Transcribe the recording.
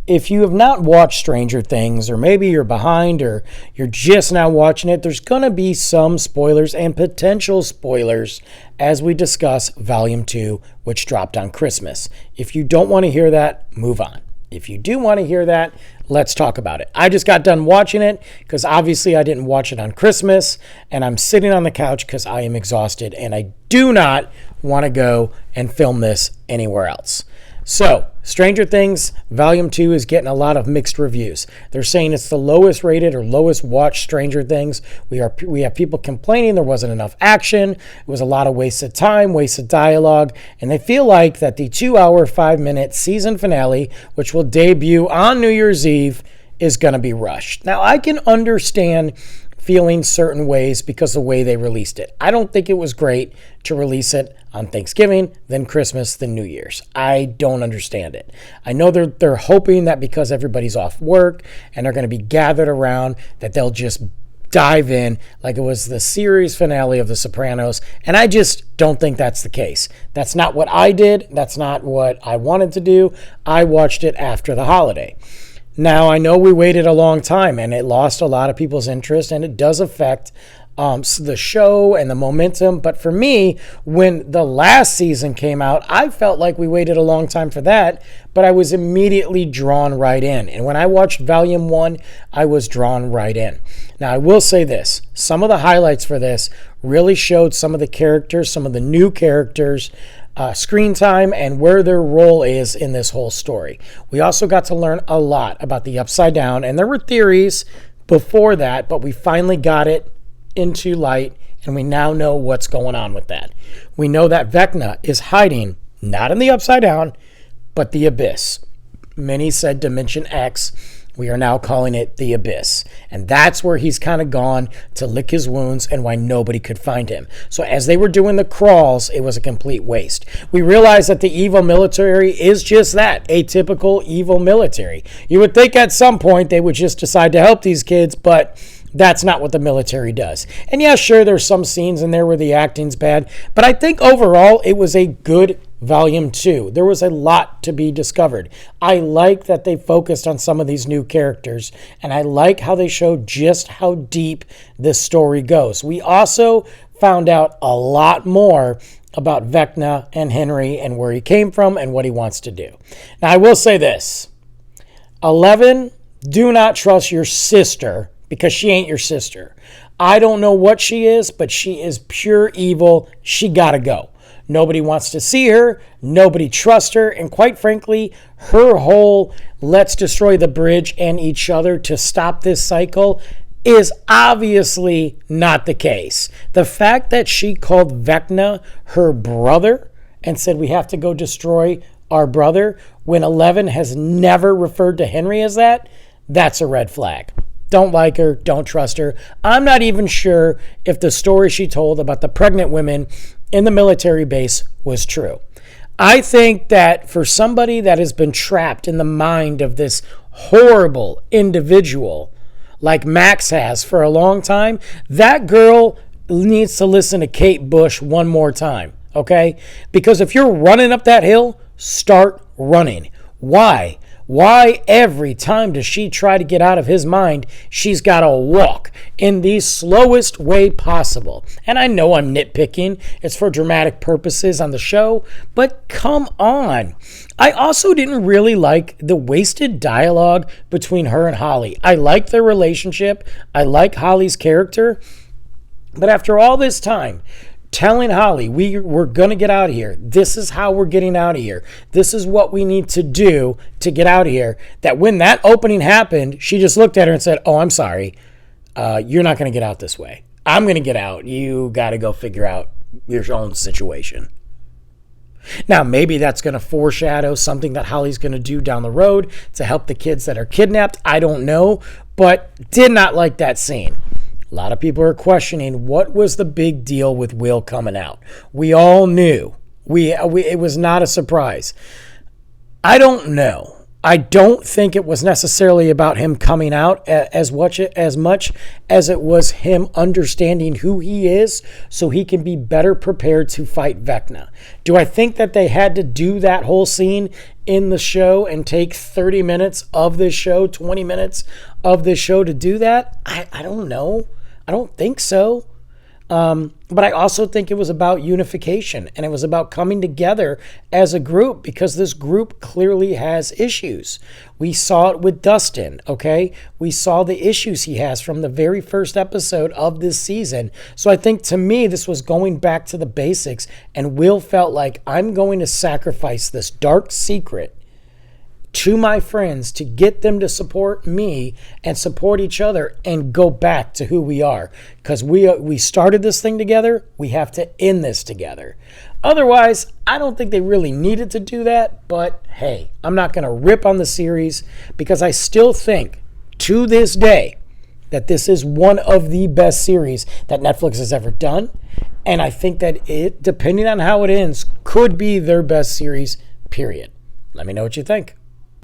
if you have not watched Stranger Things, or maybe you're behind or you're just now watching it, there's going to be some spoilers and potential spoilers as we discuss Volume 2, which dropped on Christmas. If you don't want to hear that, move on. If you do want to hear that, let's talk about it. I just got done watching it because obviously I didn't watch it on Christmas, and I'm sitting on the couch because I am exhausted and I do not want to go and film this anywhere else. So, Stranger Things Volume 2 is getting a lot of mixed reviews. They're saying it's the lowest rated or lowest watched Stranger Things. We have people complaining there wasn't enough action. It was a lot of wasted time, wasted dialogue, and they feel like that the 2-hour, 5-minute season finale, which will debut on New Year's Eve, is going to be rushed. Now, I can understand feeling certain ways because of the way they released it. I don't think it was great to release it on Thanksgiving, then Christmas, then New Year's. I don't understand it. I know they're hoping that because everybody's off work and they're going to be gathered around, that they'll just dive in like it was the series finale of The Sopranos, and I just don't think that's the case. That's not what I did. That's not what I wanted to do. I watched it after the holiday. Now, I know we waited a long time and it lost a lot of people's interest, and it does affect the show and the momentum. But for me, when the last season came out, I felt like we waited a long time for that, but I was immediately drawn right in. And when I watched Volume 1, I was drawn right in. Now, I will say this. Some of the highlights for this really showed some of the characters, some of the new characters, screen time, and where their role is in this whole story. We also got to learn a lot about the Upside Down, and there were theories before that, but we finally got it into light, and we now know what's going on with that. We know that Vecna is hiding, not in the Upside Down, but the Abyss. Many said Dimension X. We are now calling it the Abyss. And that's where he's kind of gone to lick his wounds and why nobody could find him. So as they were doing the crawls, it was a complete waste. We realized that the evil military is just that, a typical evil military. You would think at some point they would just decide to help these kids, but that's not what the military does. And yeah, sure, there's some scenes in there where the acting's bad, but I think overall it was a good Volume 2. There was a lot to be discovered. I like that they focused on some of these new characters, and I like how they showed just how deep this story goes. We also found out a lot more about Vecna and Henry and where he came from and what he wants to do. Now, I will say this. 11, do not trust your sister, because she ain't your sister. I don't know what she is, but she is pure evil. She gotta go. Nobody wants to see her. Nobody trusts her. And quite frankly, her whole let's destroy the bridge and each other to stop this cycle is obviously not the case. The fact that she called Vecna her brother and said we have to go destroy our brother when 11 has never referred to Henry as that, that's a red flag. Don't like her, don't trust her. I'm not even sure if the story she told about the pregnant women in the military base was true. I think that for somebody that has been trapped in the mind of this horrible individual like Max has for a long time, that girl needs to listen to Kate Bush one more time, okay? Because if you're running up that hill, start running. Why? Why every time does she try to get out of his mind, she's got to walk in the slowest way possible? And I know I'm nitpicking. It's for dramatic purposes on the show, but come on. I also didn't really like the wasted dialogue between her and Holly. I like their relationship. I like Holly's character. But after all this time, telling Holly, we're going to get out of here. This is how we're getting out of here. This is what we need to do to get out of here. That when that opening happened, she just looked at her and said, oh, I'm sorry. You're not going to get out this way. I'm going to get out. You got to go figure out your own situation. Now, maybe that's going to foreshadow something that Holly's going to do down the road to help the kids that are kidnapped. I don't know, but did not like that scene. A lot of people are questioning what was the big deal with Will coming out. We all knew. It was not a surprise. I don't know. I don't think it was necessarily about him coming out as much as it was him understanding who he is so he can be better prepared to fight Vecna. Do I think that they had to do that whole scene in the show and take 30 minutes of this show, 20 minutes of this show to do that? I don't know. I don't think so. But I also think it was about unification, and it was about coming together as a group, because this group clearly has issues. We saw it with Dustin, okay? We saw the issues he has from the very first episode of this season. So I think, to me, this was going back to the basics, and Will felt like, I'm going to sacrifice this dark secret to my friends to get them to support me and support each other and go back to who we are. Because we started this thing together, we have to end this together. Otherwise, I don't think they really needed to do that, but hey, I'm not going to rip on the series, because I still think, to this day, that this is one of the best series that Netflix has ever done. And I think that it, depending on how it ends, could be their best series, period. Let me know what you think.